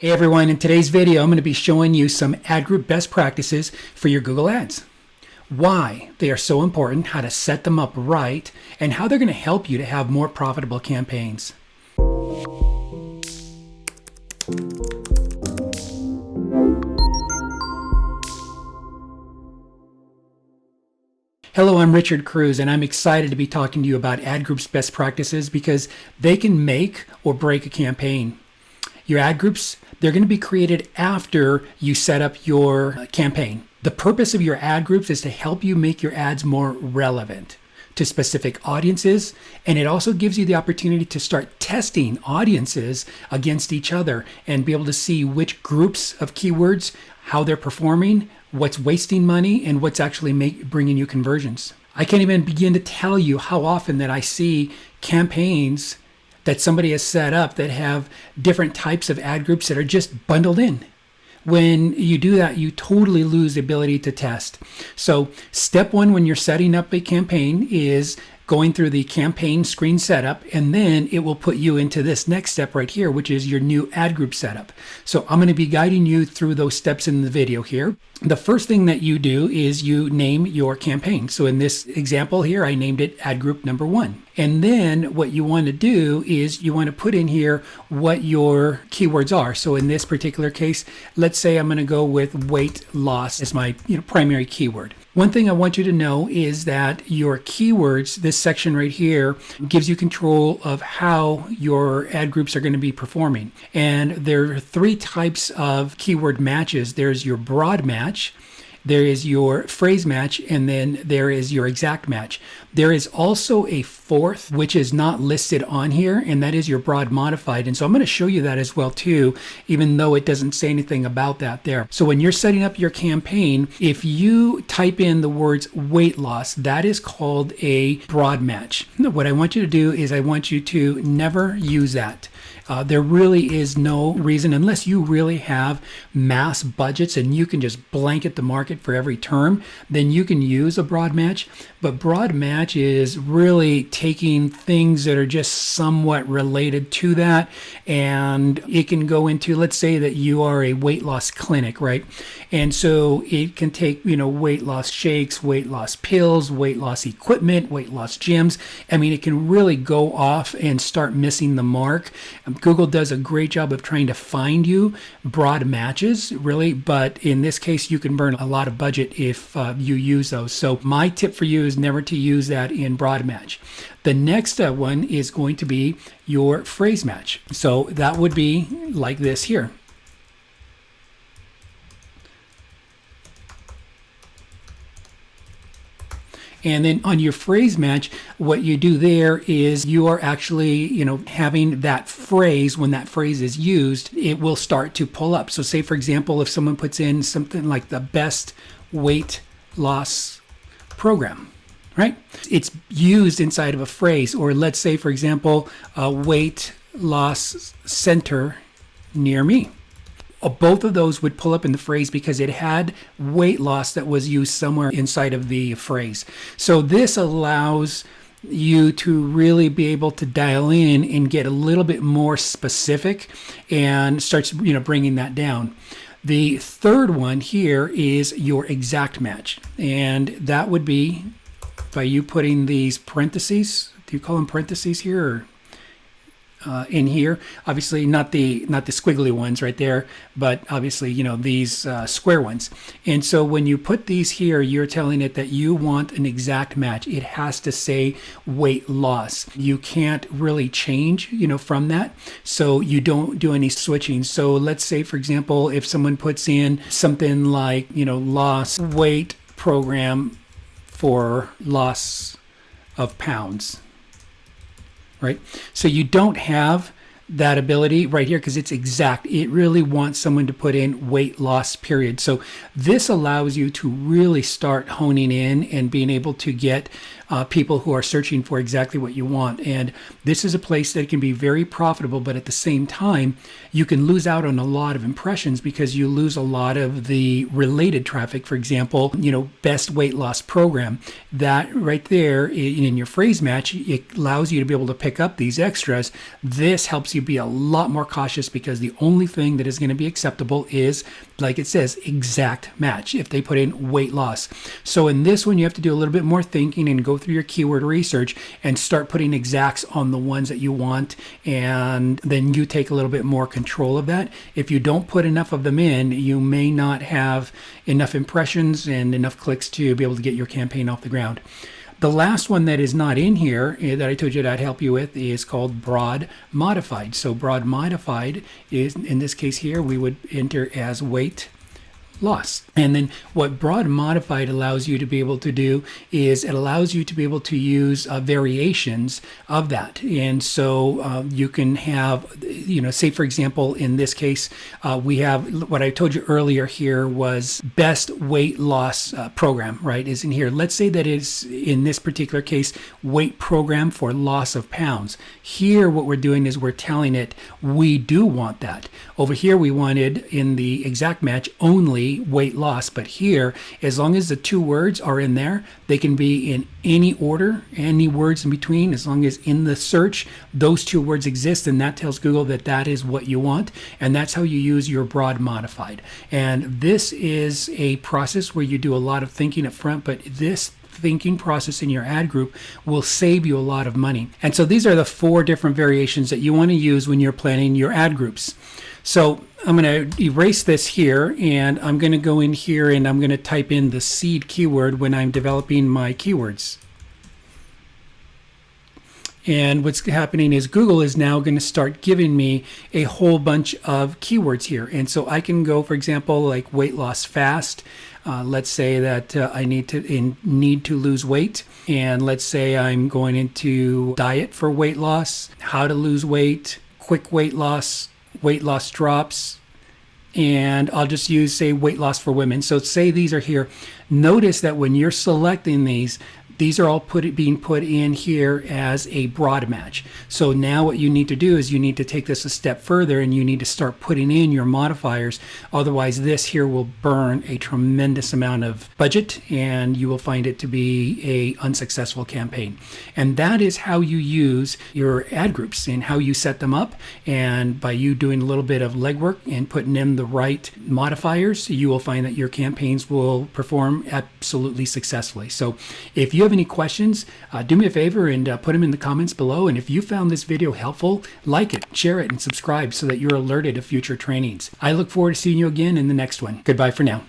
Hey everyone, in today's video I'm going to be showing you some ad group best practices for your Google Ads. Why they are so important, how to set them up right, and how they're going to help you to have more profitable campaigns. Hello, I'm Richard Cruz, and I'm excited to be talking to you about ad groups best practices because they can make or break a campaign. Your ad groups, they're going to be created after you set up your campaign. The purpose of your ad groups is to help you make your ads more relevant to specific audiences, and it also gives you the opportunity to start testing audiences against each other and be able to see which groups of keywords, how they're performing, what's wasting money, and what's actually bringing you conversions. I can't even begin to tell you how often that I see campaigns that somebody has set up that have different types of ad groups that are just bundled in. When you do that, you totally lose the ability to test. So step one when you're setting up a campaign is going through the campaign screen setup, and then it will put you into this next step right here, which is your new ad group setup. So I'm going to be guiding you through those steps in the video here. The first thing that you do is you name your campaign. So in this example here, I named it ad group number 1. And then what you want to do is you want to put in here what your keywords are. So in this particular case, let's say I'm going to go with weight loss as my primary keyword. One thing I want you to know is that your keywords, this section right here, gives you control of how your ad groups are going to be performing. And there are 3 types of keyword matches. There's your broad match, there is your phrase match, and then there is your exact match. There is also a 4th, which is not listed on here, and that is your broad modified. And so I'm going to show you that as well too, even though it doesn't say anything about that there. So when you're setting up your campaign, if you type in the words weight loss, that is called a broad match. What I want you to do is I want you to never use that. There really is no reason, unless you really have mass budgets and you can just blanket the market for every term, then you can use a broad match. But broad match is really taking things that are just somewhat related to that, and it can go into, let's say that you are a weight loss clinic, right? And so it can take, weight loss shakes, weight loss pills, weight loss equipment, weight loss gyms. I mean, it can really go off and start missing the mark. Google does a great job of trying to find you broad matches, really, but in this case, you can burn a lot of budget if you use those. So my tip for you is never to use that in broad match. The next one is going to be your phrase match. So that would be like this here. And then on your phrase match, what you do there is you are actually, having that phrase, when that phrase is used, it will start to pull up. So say, for example, if someone puts in something like the best weight loss program, right? It's used inside of a phrase. Or let's say, for example, a weight loss center near me. Both of those would pull up in the phrase because it had weight loss that was used somewhere inside of the phrase. So this allows you to really be able to dial in and get a little bit more specific and starts, bringing that down. The third one here is your exact match. And that would be by you putting these parentheses. Do you call them parentheses here, or in here? Obviously not the squiggly ones right there, but obviously these square ones. And so when you put these here, you're telling it that you want an exact match. It has to say weight loss. You can't really change from that, so you don't do any switching. So let's say, for example, if someone puts in something like loss weight program for loss of pounds, right? So you don't have that ability right here because it's exact. It really wants someone to put in weight loss period. So this allows you to really start honing in and being able to get people who are searching for exactly what you want. And this is a place that can be very profitable, but at the same time, you can lose out on a lot of impressions because you lose a lot of the related traffic. For example, best weight loss program. That right there in your phrase match, it allows you to be able to pick up these extras. This helps you be a lot more cautious because the only thing that is going to be acceptable is, like it says, exact match if they put in weight loss. So in this one, you have to do a little bit more thinking and go through your keyword research and start putting exacts on the ones that you want. And then you take a little bit more control of that. If you don't put enough of them in, you may not have enough impressions and enough clicks to be able to get your campaign off the ground. The last one that is not in here that I told you that I'd help you with is called broad modified. So broad modified is, in this case here, we would enter as weight loss. And then what broad modified allows you to be able to do is it allows you to be able to use variations of that. And so you can have, say for example, in this case, we have what I told you earlier here was best weight loss program, right, is in here. Let's say that is, in this particular case, weight program for loss of pounds. Here, what we're doing is we're telling it we do want that. Over here, we wanted in the exact match only weight loss, but here, as long as the two words are in there, they can be in any order, any words in between, as long as in the search those two words exist, and that tells Google that that is what you want. And that's how you use your broad modified. And this is a process where you do a lot of thinking up front, but this thinking process in your ad group will save you a lot of money. And so these are the 4 different variations that you want to use when you're planning your ad groups. So I'm going to erase this here, and I'm going to go in here and I'm going to type in the seed keyword when I'm developing my keywords. And what's happening is Google is now going to start giving me a whole bunch of keywords here. And so I can go, for example, like weight loss fast. Let's say that I need to lose weight. And let's say I'm going into diet for weight loss, how to lose weight, quick weight loss drops. And I'll just use, say, weight loss for women. So say these are here. Notice that when you're selecting these are all being put in here as a broad match. So now what you need to do is you need to take this a step further and you need to start putting in your modifiers. Otherwise, this here will burn a tremendous amount of budget and you will find it to be a unsuccessful campaign. And that is how you use your ad groups and how you set them up. And by you doing a little bit of legwork and putting in the right modifiers, you will find that your campaigns will perform absolutely successfully. So if you have any questions, do me a favor and put them in the comments below. And if you found this video helpful, like it, share it, and subscribe so that you're alerted of future trainings. I look forward to seeing you again in the next one. Goodbye for now.